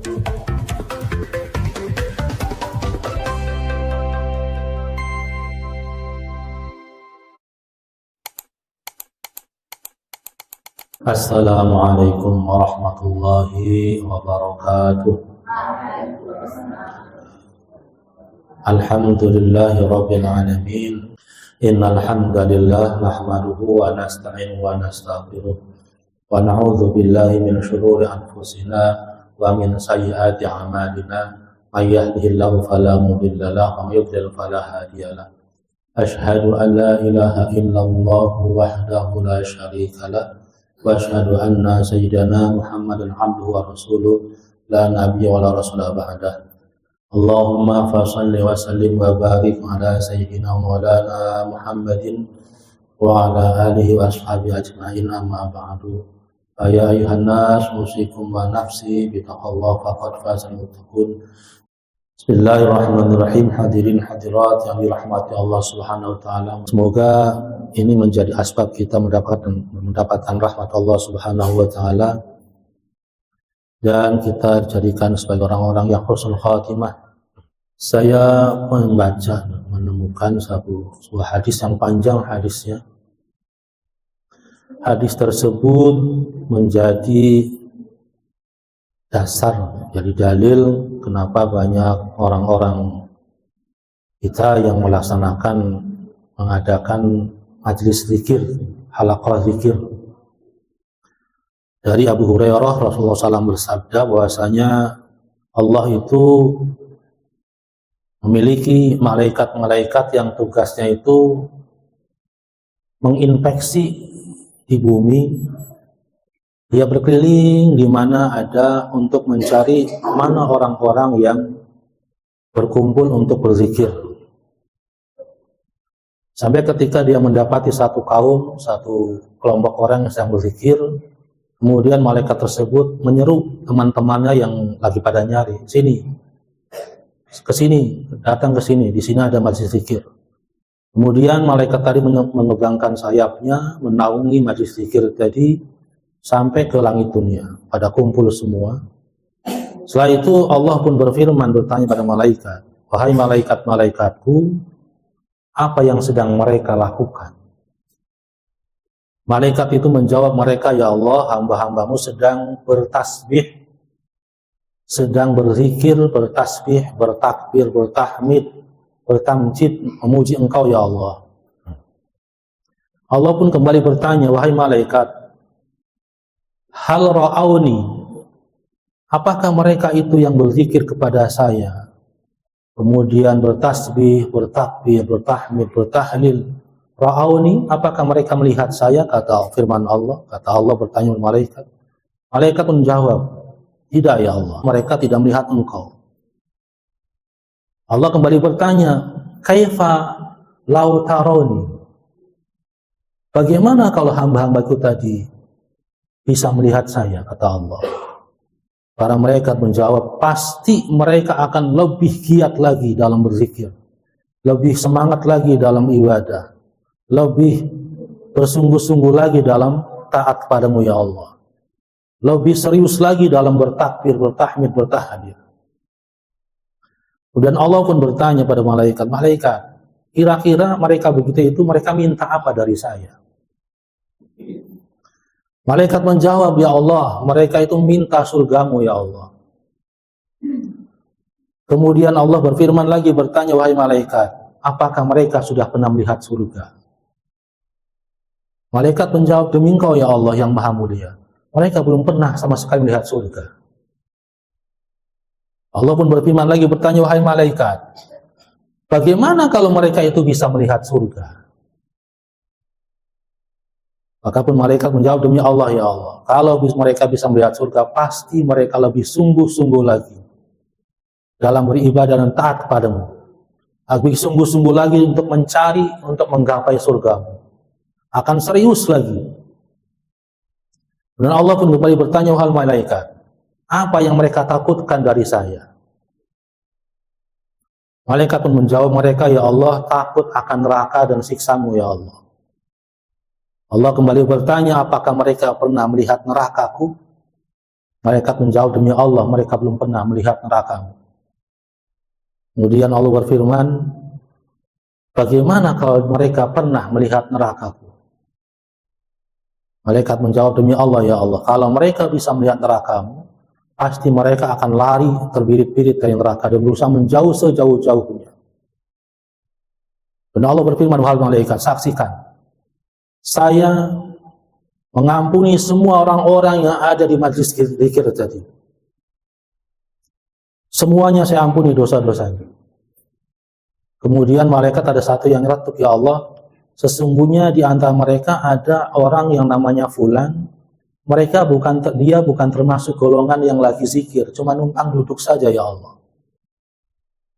Assalamualaikum warahmatullahi wabarakatuh. Alhamdulillahi rabbil alamin. Innal hamdalillah nahmaduhu wa nasta'inuhu wa nastaghfiruh wa na'udzu billahi min shururi anfusina wa min sayyiati a'malina. May yahdihillahu fala mudilla lahu wa may yudlil fala hadiya lahu. Asyhadu an la ilaha illallah wahdahu la syarika lahu wa asyhadu anna sayyidana Muhammadan abduhu wa rasuluh la nabiyya wa la rasula ba'dah. Allahumma fashalli wa sallim wa barik ala sayyidina maulana Muhammadin wa ala alihi wa ashabihi ajma'in, amma ba'du. Ya ayuhan nas, usikum wa nafsi bitaqwallahi faqad fazal muttaqun. Bismillahirrahmanirrahim. Hadirin hadirat yang dirahmati Allah Subhanahu wa taala. Semoga ini menjadi asbab kita mendapatkan rahmat Allah Subhanahu wa taala dan kita dijadikan sebagai orang-orang yang husnul khatimah. Saya menemukan sebuah hadis yang panjang hadisnya. Hadis tersebut menjadi dasar, jadi dalil kenapa banyak orang-orang kita yang mengadakan majlis zikir, halaqah zikir. Dari Abu Hurairah, Rasulullah SAW bersabda bahwasanya Allah itu memiliki malaikat-malaikat yang tugasnya itu menginspeksi di bumi. Dia berkeliling di mana ada untuk mencari mana orang-orang yang berkumpul untuk berzikir. Sampai ketika dia mendapati satu kaum, satu kelompok orang yang sedang berzikir, kemudian malaikat tersebut menyeru teman-temannya yang lagi pada nyari, sini, ke sini, datang ke sini, di sini ada majlis zikir. Kemudian malaikat tadi mengegangkan sayapnya, menaungi majlis zikir tadi sampai ke langit dunia, pada kumpul semua. Setelah itu Allah pun berfirman, bertanya pada malaikat, wahai malaikat-malaikatku, apa yang sedang mereka lakukan? Malaikat itu menjawab mereka, ya Allah, hamba-hambamu sedang bertasbih, sedang berzikir, bertasbih, bertakbir, bertahmid, bertamjid, memuji engkau ya Allah. Allah pun kembali bertanya, wahai malaikat, hal ra'auni, apakah mereka itu yang berzikir kepada saya, kemudian bertasbih, bertakbir, bertahmid, bertahlil, ra'auni, apakah mereka melihat saya? Kata firman Allah, kata Allah bertanya kepada malaikat. Malaikat menjawab, tidak ya Allah, mereka tidak melihat engkau. Allah kembali bertanya, kaifa lau taroni, bagaimana kalau hamba-hambaku tadi bisa melihat saya? Kata Allah. Para malaikat menjawab, pasti mereka akan lebih giat lagi dalam berzikir, lebih semangat lagi dalam ibadah, lebih bersungguh-sungguh lagi dalam taat padamu ya Allah, lebih serius lagi dalam bertakbir, bertahmid, bertahlil. Kemudian Allah pun bertanya pada malaikat, malaikat, kira-kira mereka begitu itu mereka minta apa dari saya? Malaikat menjawab, ya Allah, mereka itu minta surgamu ya Allah. Kemudian Allah berfirman lagi, bertanya, wahai malaikat, apakah mereka sudah pernah melihat surga? Malaikat menjawab, demi engkau ya Allah yang maha mulia, mereka belum pernah sama sekali melihat surga. Allah pun berfirman lagi, bertanya, wahai malaikat, bagaimana kalau mereka itu bisa melihat surga? Maka pun malaikat menjawab, demi Allah ya Allah, kalau mereka bisa melihat surga, pasti mereka lebih sungguh-sungguh lagi dalam beribadah dan taat kepadamu. Lebih sungguh-sungguh lagi untuk mencari, untuk menggapai surgamu. Akan serius lagi. Dan Allah pun kembali bertanya, wahai malaikat, apa yang mereka takutkan dari saya? Malaikat pun menjawab mereka, ya Allah, takut akan neraka dan siksamu ya Allah. Allah kembali bertanya, apakah mereka pernah melihat nerakaku? Malaikat menjawab, demi Allah, mereka belum pernah melihat neraka. Kemudian Allah berfirman, bagaimana kalau mereka pernah melihat neraka-Ku? Malaikat menjawab, demi Allah ya Allah, kalau mereka bisa melihat neraka-Mu, pasti mereka akan lari terbirit-birit dari neraka dan berusaha menjauh sejauh-jauhnya. Dan Allah berfirman, wahai malaikat, saksikan, saya mengampuni semua orang-orang yang ada di majlis zikir tadi. Semuanya saya ampuni dosa-dosanya. Kemudian malaikat ada satu yang nyeletuk, ya Allah, sesungguhnya di antara mereka ada orang yang namanya Fulan. Dia bukan termasuk golongan yang lagi zikir, cuma numpang duduk saja ya Allah.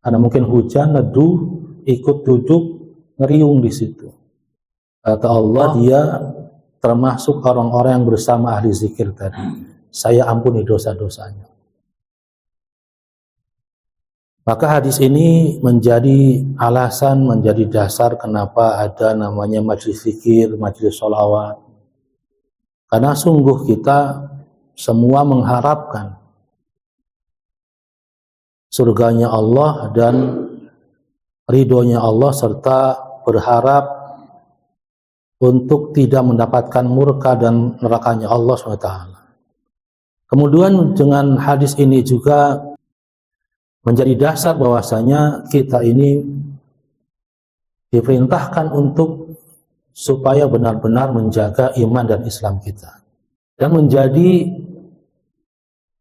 Karena mungkin hujan, neduh, ikut duduk, ngeriung di situ. Kata Allah, dia termasuk orang-orang yang bersama ahli zikir tadi. Saya ampuni dosa-dosanya. Maka hadis ini menjadi alasan, menjadi dasar kenapa ada namanya majlis zikir, majlis sholawat. Karena sungguh kita semua mengharapkan surganya Allah dan ridhonya Allah, serta berharap untuk tidak mendapatkan murka dan nerakanya Allah SWT. Kemudian dengan hadis ini juga menjadi dasar bahwasanya kita ini diperintahkan untuk supaya benar-benar menjaga iman dan Islam kita dan menjadi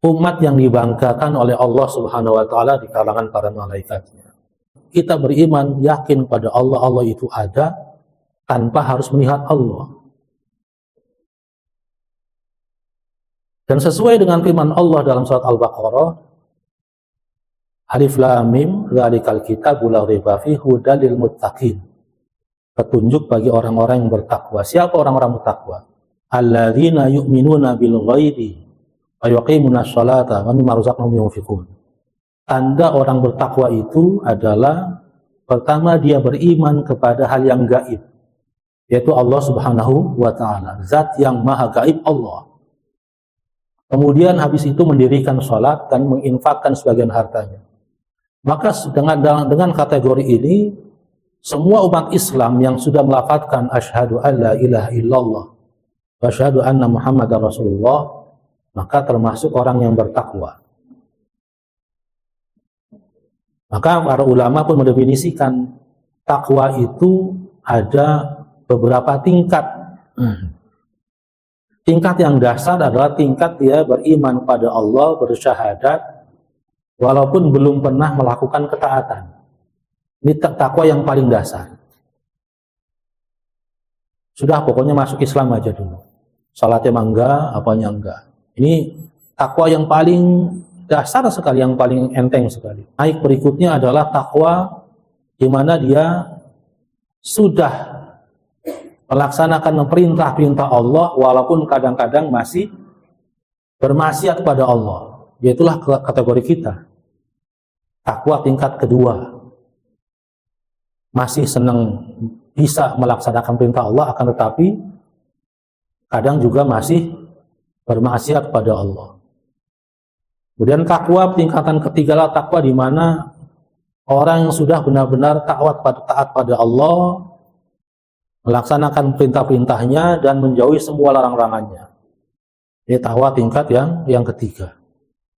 umat yang dibanggakan oleh Allah Subhanahu wa taala di kalangan para malaikatnya. Kita beriman, yakin pada Allah, Allah itu ada tanpa harus melihat Allah. Dan sesuai dengan firman Allah dalam surat Al-Baqarah, Alif Lam Mim, dzalikal kitabul la raiba fihi hudal lil muttaqin. Petunjuk bagi orang-orang yang bertakwa. Siapa orang-orang bertakwa? Alladzina yu'minuna bil ghaibi wa yuqimuna sholata wa mimma razaqnahum yunfiqun. Tanda orang bertakwa itu adalah pertama dia beriman kepada hal yang gaib, yaitu Allah Subhanahu wa taala, zat yang maha gaib Allah. Kemudian habis itu mendirikan sholat dan menginfakkan sebagian hartanya. Maka dengan kategori ini, semua umat Islam yang sudah melafadzkan asyhadu an la ilaha illallah wa asyhadu anna Muhammadar Rasulullah, maka termasuk orang yang bertakwa. Maka para ulama pun mendefinisikan takwa itu ada beberapa tingkat. Tingkat yang dasar adalah tingkat dia beriman pada Allah, bersyahadat, walaupun belum pernah melakukan ketaatan. Ini takwa yang paling dasar. Sudah pokoknya masuk Islam aja dulu. Salatnya enggak, apanya enggak. Ini takwa yang paling dasar sekali, yang paling enteng sekali. Naik berikutnya adalah takwa di mana dia sudah melaksanakan perintah-perintah Allah walaupun kadang-kadang masih bermaksiat pada Allah. Yaitulah kategori kita. Takwa tingkat kedua. Masih senang bisa melaksanakan perintah Allah, akan tetapi kadang juga masih bermaksiat pada Allah. Kemudian takwa tingkatan ketiga lah takwa di mana orang yang sudah benar-benar taat pada Allah, melaksanakan perintah-perintahnya dan menjauhi semua larang-larangannya. Ini takwa tingkat yang ketiga,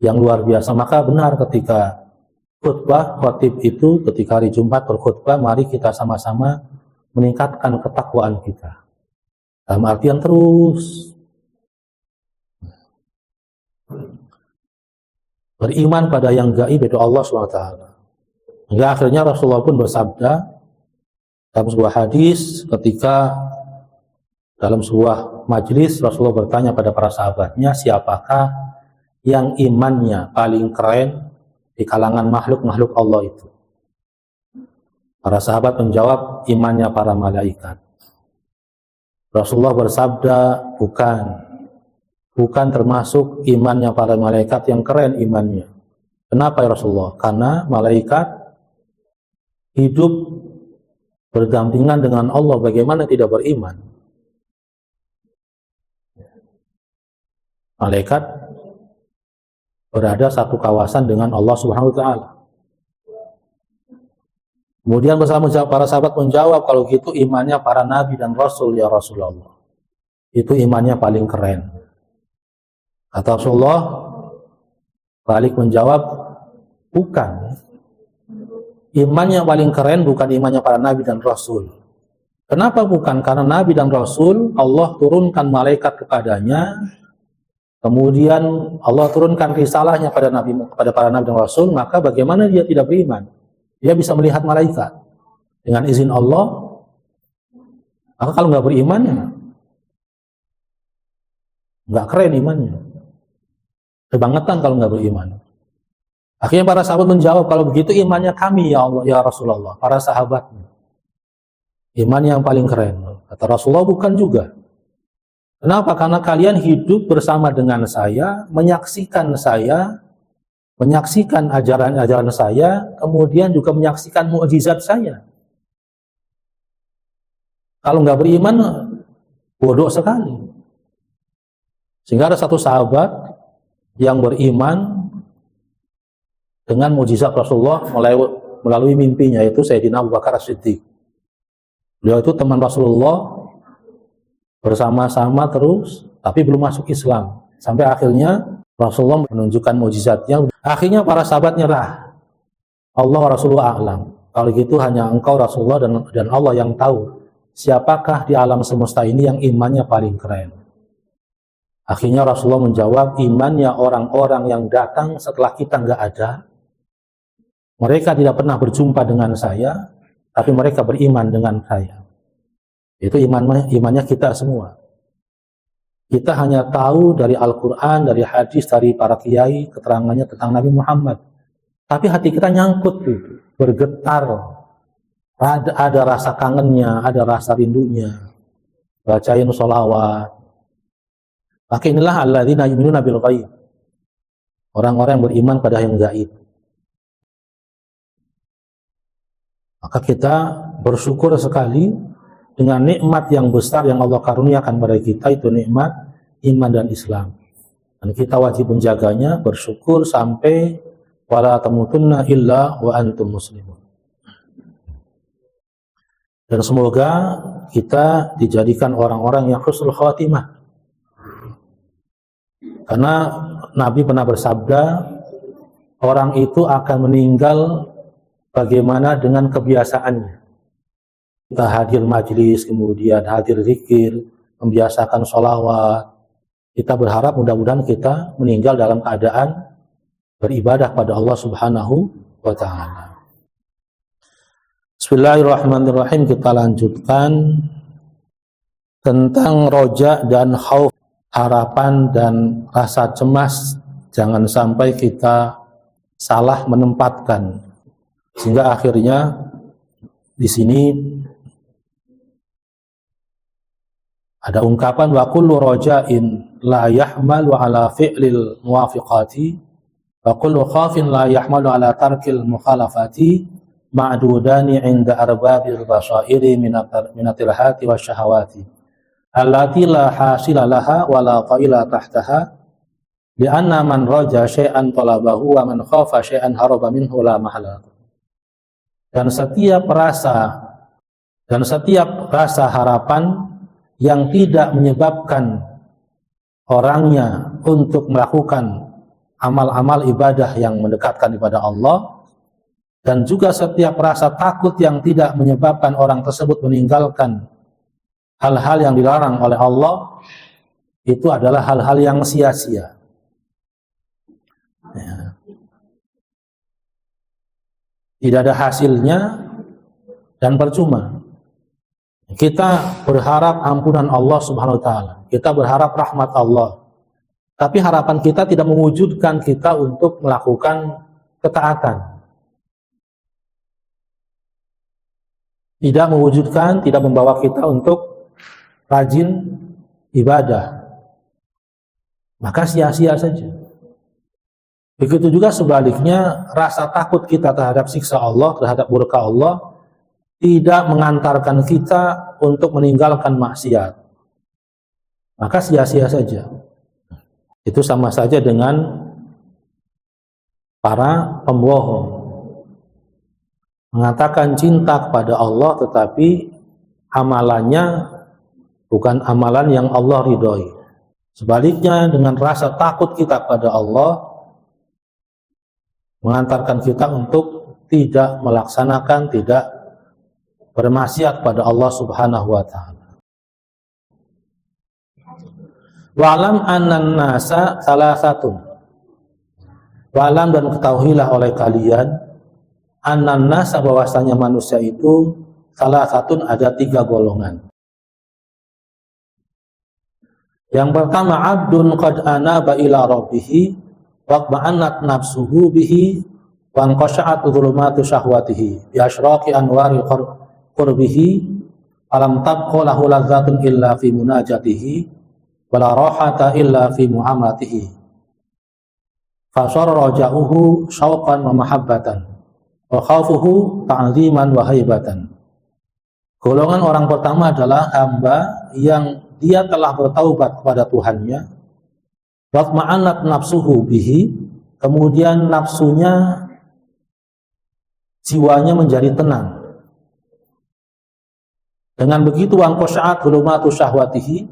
yang luar biasa. Maka benar ketika khotib itu ketika hari Jumat berkhutbah, mari kita sama-sama meningkatkan ketakwaan kita. Dalam artian terus beriman pada yang gaib, yaitu Allah SWT. Hingga akhirnya Rasulullah pun bersabda dalam sebuah hadis, ketika dalam sebuah majlis Rasulullah bertanya pada para sahabatnya, siapakah yang imannya paling keren di kalangan makhluk-makhluk Allah itu? Para sahabat menjawab, imannya para malaikat. Rasulullah bersabda, bukan termasuk imannya para malaikat yang keren imannya. Kenapa ya Rasulullah? Karena malaikat hidup berdampingan dengan Allah, bagaimana tidak beriman? Malaikat berada satu kawasan dengan Allah Subhanahu wa taala. Kemudian bersama para sahabat menjawab, kalau gitu imannya para nabi dan rasul ya Rasulullah. Itu imannya paling keren. Kata Rasulullah, balik menjawab, bukan. Iman yang paling keren bukan imannya para nabi dan rasul. Kenapa bukan? Karena nabi dan rasul Allah turunkan malaikat kepadanya, kemudian Allah turunkan risalahnya pada para nabi dan rasul, maka bagaimana dia tidak beriman? Dia bisa melihat malaikat dengan izin Allah. Maka kalau nggak beriman, ya nggak keren imannya. Kebangetan kalau nggak beriman. Akhirnya para sahabat menjawab, kalau begitu imannya kami ya Allah, ya Rasulullah, para sahabatnya. Iman yang paling keren. Kata Rasulullah, bukan juga. Kenapa? Karena kalian hidup bersama dengan saya, menyaksikan saya, menyaksikan ajaran-ajaran saya, kemudian juga menyaksikan mukjizat saya. Kalau nggak beriman, bodoh sekali. Sehingga ada satu sahabat yang beriman dengan mukjizat Rasulullah melalui mimpinya, yaitu Sayyidina Abu Bakar As-Siddiq. Beliau itu teman Rasulullah, bersama-sama terus, tapi belum masuk Islam. Sampai akhirnya Rasulullah menunjukkan mukjizatnya. Akhirnya para sahabat nyerah. Allah Rasulullah a'lam. Kalau gitu hanya engkau Rasulullah dan Allah yang tahu siapakah di alam semesta ini yang imannya paling keren. Akhirnya Rasulullah menjawab, imannya orang-orang yang datang setelah kita nggak ada. Mereka tidak pernah berjumpa dengan saya, tapi mereka beriman dengan saya. Itu imannya kita semua. Kita hanya tahu dari Al-Quran, dari hadis, dari para kiai, keterangannya tentang Nabi Muhammad. Tapi hati kita nyangkut, bergetar. Ada rasa kangennya, ada rasa rindunya. Bacain sholawat. Maka inilah alladzina yu'minuna bil ghaib. Orang-orang yang beriman pada yang gaib. Maka kita bersyukur sekali dengan nikmat yang besar yang Allah karuniakan pada kita, itu nikmat iman dan Islam. Dan kita wajib menjaganya, bersyukur sampai wala tamutunna illa wa antum muslimun. Dan semoga kita dijadikan orang-orang yang husnul khatimah. Karena Nabi pernah bersabda, orang itu akan meninggal bagaimana dengan kebiasaannya. Kita hadir majlis, kemudian hadir zikir, membiasakan sholawat. Kita berharap mudah-mudahan kita meninggal dalam keadaan beribadah pada Allah Subhanahu wa ta'ala. Bismillahirrahmanirrahim. Kita lanjutkan tentang roja dan khauf, harapan dan rasa cemas. Jangan sampai kita salah menempatkan, sehingga akhirnya di sini ada ungkapan wa kullu raja'in la yahmalu ala fi'lil muwafiqati wa kullu khafin la yahmalu ala tarkil mukhalafati ma'dudani 'inda arbabil basairi minatil hati wasyahawati allati la hasila laha wa la qaila tahtaha li'anna man raja syai'an talabahu wa man khafa syai'an haraba minhu la mahala. Dan setiap rasa harapan yang tidak menyebabkan orangnya untuk melakukan amal-amal ibadah yang mendekatkan kepada Allah, dan juga setiap rasa takut yang tidak menyebabkan orang tersebut meninggalkan hal-hal yang dilarang oleh Allah, itu adalah hal-hal yang sia-sia. Ya. Tidak ada hasilnya dan percuma. Kita berharap ampunan Allah Subhanahu wa ta'ala. Kita berharap rahmat Allah. Tapi harapan kita tidak mewujudkan kita untuk melakukan ketaatan. Tidak mewujudkan, tidak membawa kita untuk rajin ibadah. Maka sia-sia saja. Begitu juga sebaliknya, rasa takut kita terhadap siksa Allah, terhadap murka Allah, tidak mengantarkan kita untuk meninggalkan maksiat. Maka sia-sia saja. Itu sama saja dengan para pembohong, mengatakan cinta kepada Allah tetapi amalannya bukan amalan yang Allah ridhoi. Sebaliknya, dengan rasa takut kita kepada Allah mengantarkan kita untuk tidak melaksanakan, tidak bermaksiat pada Allah Subhanahu wa taala. Wa'lam annan nasa salasatun. Wa'lam, dan ketahuilah oleh kalian, annan nasa, bahwasanya manusia itu salasatun, ada 3 golongan. Yang pertama, abdun qad anaba ila rabbih wa ba'anat nafsuhu bihi wa anqasha'at dhulumatu syahwatihi bi asyraqi anwaril qurbihi alam tabqa lahu ladzatun illa fi munajatihi wa la rahata illa fi muamalatihi fasara raja'uhu syauqan wa mahabbatan wa khawfuhu ta'ziman wa haibatan. Golongan orang pertama adalah hamba yang dia telah bertaubat kepada Tuhannya, watma'annat nafsuhu bihi, kemudian nafsunya, jiwanya menjadi tenang. Dengan begitu wangqasha'at dhulumatu syahwatihi,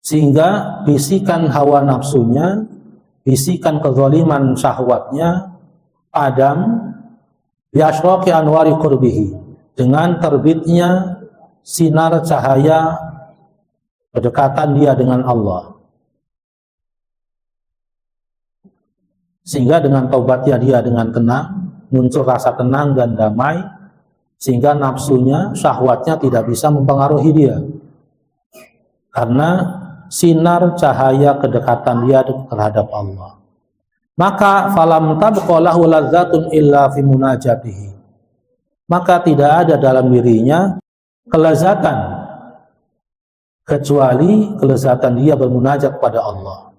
sehingga bisikan hawa nafsunya, bisikan kezaliman syahwatnya padam, bi asyraqi anwari qurbihi, dengan terbitnya sinar cahaya kedekatan dia dengan Allah. Sehingga dengan taubatnya dia dengan tenang, muncul rasa tenang dan damai, sehingga nafsunya, syahwatnya tidak bisa mempengaruhi dia. Karena sinar cahaya kedekatan dia terhadap Allah. Maka falam tabqa lahu ladzatun illa fi munajatihi. Maka tidak ada dalam dirinya kelezatan kecuali kelezatan dia bermunajat pada Allah.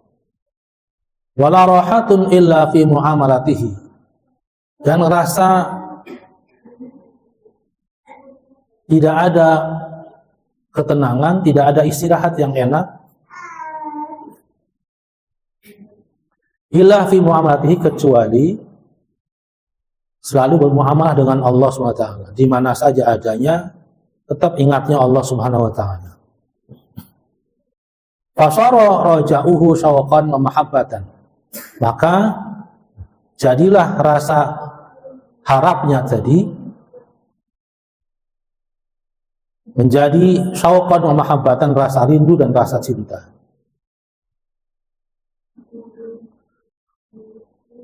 Wala rahatun illa fi muamalatihi, dan rasa tidak ada ketenangan, tidak ada istirahat yang enak illa fi muamalatihi, kecuali selalu bermuamalah dengan Allah SWT. Di mana saja adanya tetap ingatnya Allah Subhanahu wa taala. Fasara raja'uhu syauqan wa mahabbatan, maka jadilah rasa harapnya tadi menjadi syauqan wa mahabbatan, rasa rindu dan rasa cinta.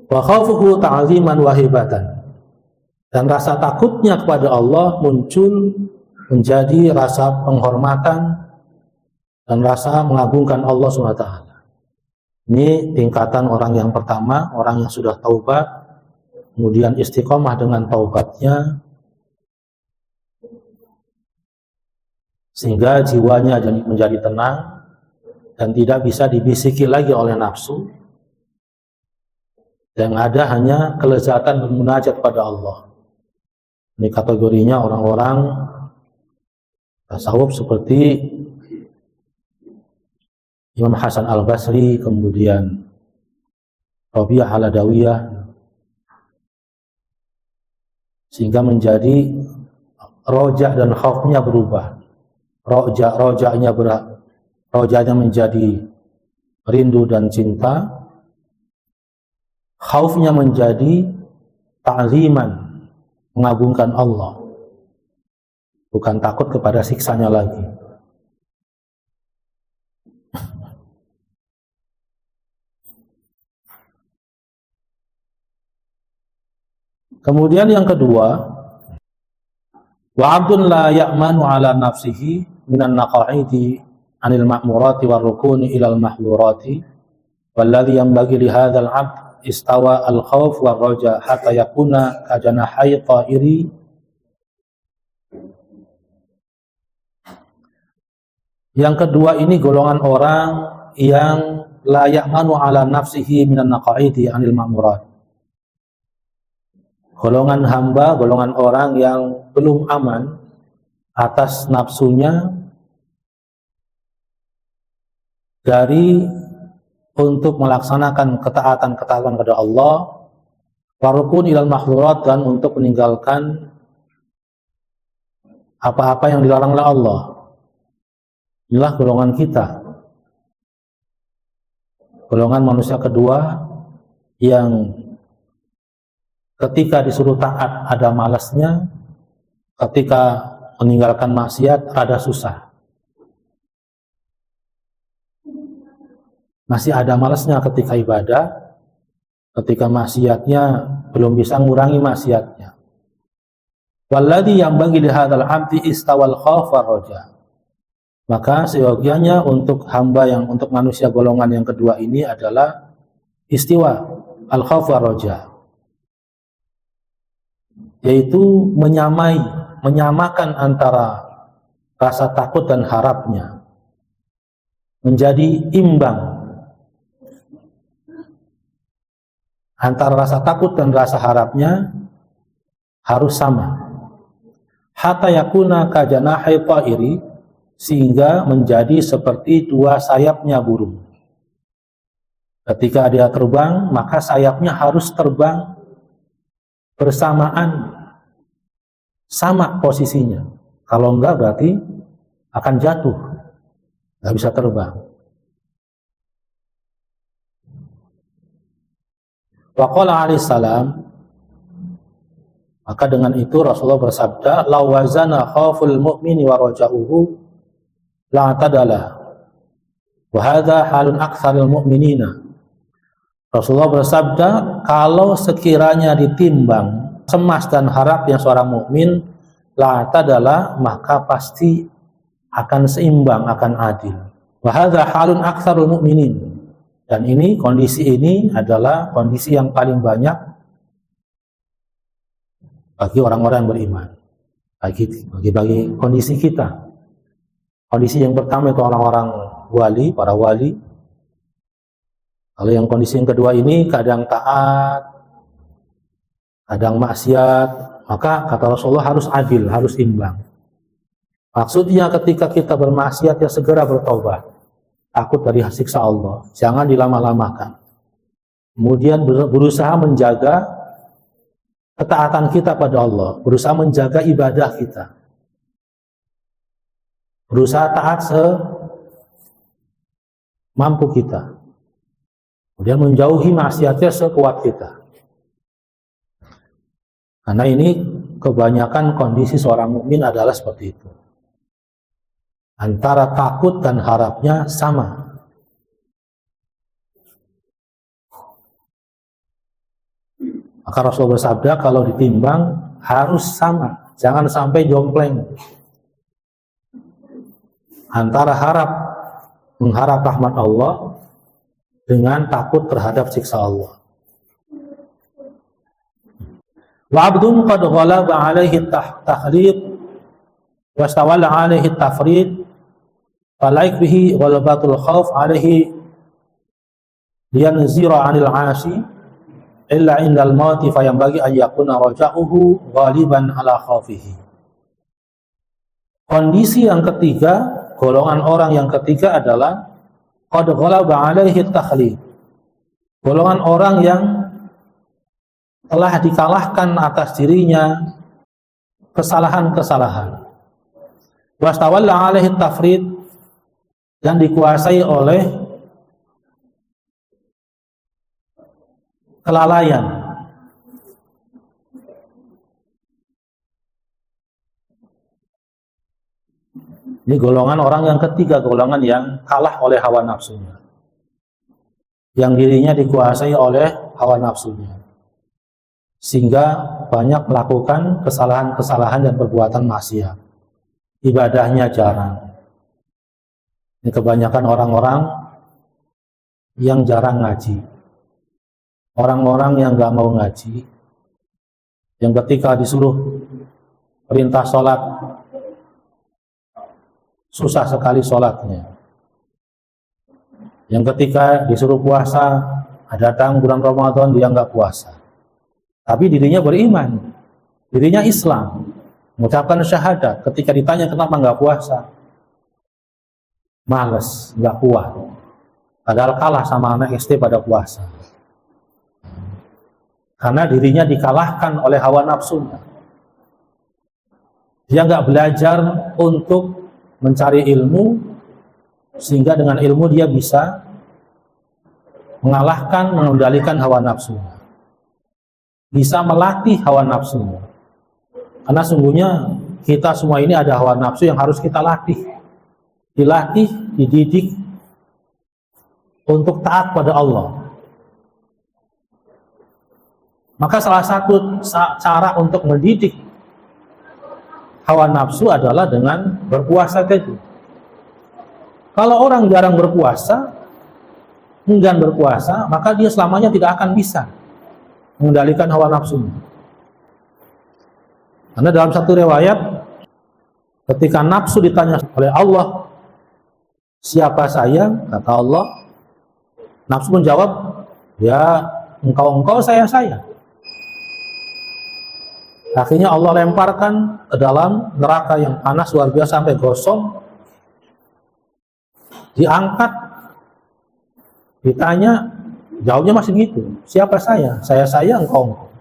Wa khawfuhu ta'ziman wa hibatan, dan rasa takutnya kepada Allah muncul menjadi rasa penghormatan dan rasa mengagungkan Allah SWT. Ini tingkatan orang yang pertama, orang yang sudah taubat, kemudian istiqomah dengan taubatnya, sehingga jiwanya menjadi tenang dan tidak bisa dibisiki lagi oleh nafsu. Yang ada hanya kelezatan bermunajat pada Allah. Ini kategorinya orang-orang tasawuf seperti Imam Hasan Al-Basri, kemudian Rabi'ah Al-Adawiyah, sehingga menjadi roja dan khaufnya berubah. Rojanya menjadi rindu dan cinta, khaufnya menjadi ta'ziman, mengagungkan Allah, bukan takut kepada siksanya lagi. Kemudian yang kedua, wa abdun la ya'manu ala nafsihi minan naqa'idi anil ma'murati war rukuni ilal mahdurati walladhi yanbaghi li hadzal 'abd istawa al khauf war raja hatta yakuna kajanahi ta'iri. Yang kedua ini golongan orang yang la ya'manu ala nafsihi minan naqa'idi anil ma'murat. Golongan hamba, golongan orang yang belum aman atas nafsunya dari untuk melaksanakan ketaatan kepada Allah warukun ilal mahdhurat, dan untuk meninggalkan apa-apa yang dilarang oleh Allah. Inilah golongan kita, golongan manusia kedua yang ketika disuruh taat ada malasnya, ketika meninggalkan maksiat rada susah. Masih ada malasnya ketika ibadah, ketika maksiatnya belum bisa mengurangi maksiatnya. Walladhi yang bagi lihadzal abdi istawal khauf war raja. Maka seyogianya untuk hamba yang, untuk manusia golongan yang kedua ini adalah istiwa al khauf war raja, yaitu menyamakan antara rasa takut dan harapnya, menjadi imbang antara rasa takut dan rasa harapnya harus sama. Hatta yakuna kajanahi ta'iri, sehingga menjadi seperti dua sayapnya burung. Ketika dia terbang, maka sayapnya harus terbang bersamaan, sama posisinya. Kalau enggak berarti akan jatuh, nggak bisa terbang. Waqala alaihi salam, maka dengan itu Rasulullah bersabda, law wazana khauful mu'mini wa raja'uhu la tadala wa hadha halun aktsaril mu'minina. Rasulullah bersabda, kalau sekiranya ditimbang cemas dan harapnya seorang mukmin, la tadala, maka pasti akan seimbang, akan adil. Wa hadza halun aktsarul mu'minin, dan ini, kondisi ini adalah kondisi yang paling banyak bagi orang-orang yang beriman, bagi kondisi kita. Kondisi yang pertama itu orang-orang wali, para wali. Kalau yang kondisi yang kedua ini kadang taat, kadang maksiat, maka kata Rasulullah harus adil, harus imbang. Maksudnya ketika kita bermaksiat ya segera bertobat, takut dari siksa Allah, jangan dilama-lamakan. Kemudian berusaha menjaga ketaatan kita pada Allah, berusaha menjaga ibadah kita, berusaha taat semampu kita, kemudian menjauhi maksiatnya sekuat kita. Karena ini kebanyakan kondisi seorang mukmin adalah seperti itu. Antara takut dan harapnya sama. Maka Rasul bersabda, kalau ditimbang harus sama, jangan sampai jompleng. Antara mengharap rahmat Allah dengan takut terhadap siksa Allah. Wa abdun qad ghalaba alaihi tahrib wastawalla alaihi tafrid falaik bihi ghalabatul khauf alaihi liyanzira 'anil 'asi illa indal mauti fayambagi ayyakuna raja'uhu ghaliban ala khaufihi. Kondisi yang ketiga, golongan orang yang ketiga adalah qad ghalaba alaihi takhlid, golongan orang yang telah dikalahkan atas dirinya kesalahan-kesalahan, wastawalla alaihi tafrid, dan dikuasai oleh kelalaian. Ini golongan orang yang ketiga, golongan yang kalah oleh hawa nafsunya, yang dirinya dikuasai oleh hawa nafsunya, sehingga banyak melakukan kesalahan-kesalahan dan perbuatan maksiat. Ibadahnya jarang. Ini kebanyakan orang-orang yang jarang ngaji, orang-orang yang gak mau ngaji, yang ketika disuruh perintah sholat susah sekali sholatnya, yang ketika disuruh puasa, datang bulan Ramadan dia nggak puasa, tapi dirinya beriman, dirinya Islam, mengucapkan syahadat. Ketika ditanya kenapa nggak puasa, males, nggak kuat, padahal kalah sama anak SD pada puasa. karena dirinya dikalahkan oleh hawa nafsunya. Dia nggak belajar untuk mencari ilmu, sehingga dengan ilmu dia bisa mengalahkan, mengendalikan hawa nafsunya. Bisa melatih hawa nafsunya. Karena sungguhnya kita semua ini ada hawa nafsu yang harus kita latih. Dilatih, dididik untuk taat pada Allah. Maka salah satu cara untuk mendidik hawa nafsu adalah dengan berpuasa tadi. Kalau orang jarang berpuasa, enggan berpuasa, maka dia selamanya tidak akan bisa mengendalikan hawa nafsunya. Karena dalam satu riwayat, ketika nafsu ditanya oleh Allah, siapa saya? Kata Allah, nafsu menjawab, ya engkau saya. Akhirnya Allah lemparkan ke dalam neraka yang panas luar biasa sampai gosong. Diangkat, ditanya, jawabnya masih gitu. Siapa saya? Saya, engkau.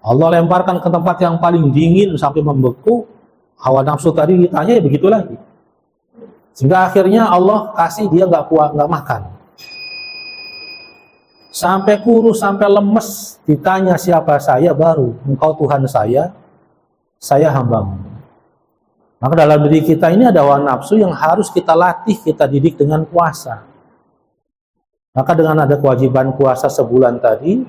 Allah lemparkan ke tempat yang paling dingin sampai membeku. Hawa nafsu tadi ditanya, ya begitu lagi. Sehingga akhirnya Allah kasih dia nggak kuat, nggak makan. Sampai kurus, sampai lemes, ditanya siapa saya, baru engkau Tuhan saya hambamu. Maka dalam diri kita ini ada hawa nafsu yang harus kita latih, kita didik dengan puasa. Maka dengan ada kewajiban puasa sebulan tadi,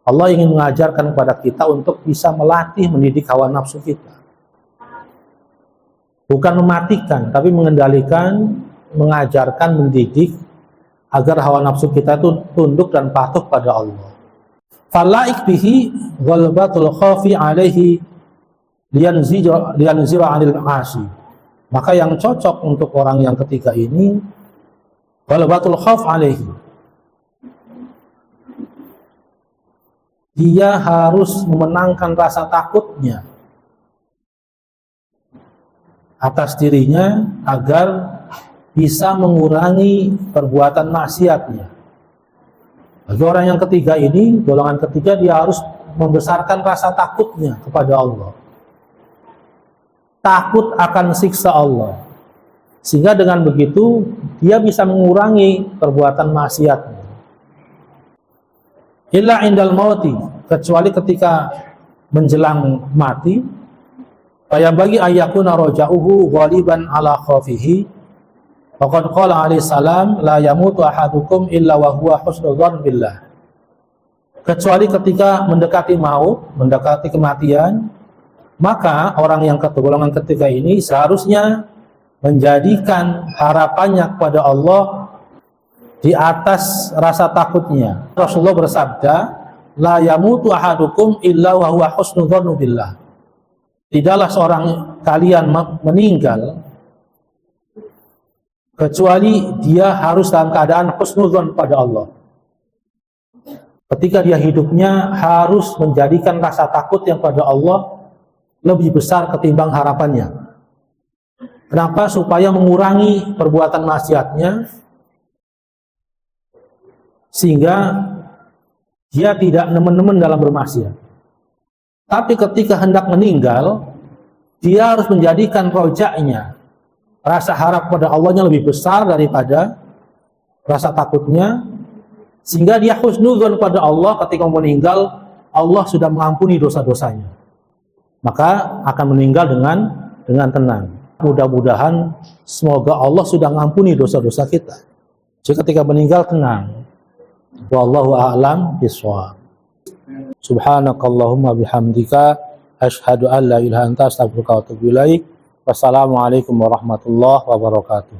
Allah ingin mengajarkan kepada kita untuk bisa melatih, mendidik hawa nafsu kita. Bukan mematikan, tapi mengendalikan, mengajarkan, mendidik, agar hawa nafsu kita itu tunduk dan patuh pada Allah. Falaik bihi ghalbatul khafi alaihi liyanzira 'anil asi. Maka yang cocok untuk orang yang ketiga ini ghalbatul khauf alaihi. Dia harus memenangkan rasa takutnya atas dirinya agar bisa mengurangi perbuatan maksiatnya. Bagi orang yang ketiga ini, golongan ketiga, dia harus membesarkan rasa takutnya kepada Allah. Takut akan siksa Allah. Sehingga dengan begitu, dia bisa mengurangi perbuatan maksiatnya. Illa indal mauti, kecuali ketika menjelang mati, yang bagi ayyakuna roja'uhu ghaliban ala khafihi. Faqad qala alaihi salam, la yamutu ahadukum illa wa huwa husnul dzan billah. Kecuali ketika mendekati maut, mendekati kematian, maka orang yang golongan ketiga ini seharusnya menjadikan harapannya kepada Allah di atas rasa takutnya. Rasulullah bersabda, la yamutu ahadukum illa wa huwa husnul dzan billah. Tidaklah seorang kalian meninggal kecuali dia harus dalam keadaan husnudzon pada Allah. Ketika dia hidupnya harus menjadikan rasa takut yang pada Allah lebih besar ketimbang harapannya. Kenapa? Supaya mengurangi perbuatan maksiatnya, sehingga dia tidak nemen-nemen dalam bermaksiat. Tapi ketika hendak meninggal, dia harus menjadikan rojaknya, rasa harap pada Allahnya lebih besar daripada rasa takutnya, sehingga dia husnudzon pada Allah. Ketika meninggal, Allah sudah mengampuni dosa-dosanya, maka akan meninggal dengan tenang. Mudah-mudahan semoga Allah sudah mengampuni dosa-dosa kita, jadi ketika meninggal tenang. Wallahu a'lam bishawab. Subhanakallahumma bihamdika asyhadu an la ilaha illa anta astaghfiruka wa atubu ilaik. Wassalamualaikum warahmatullahi wabarakatuh.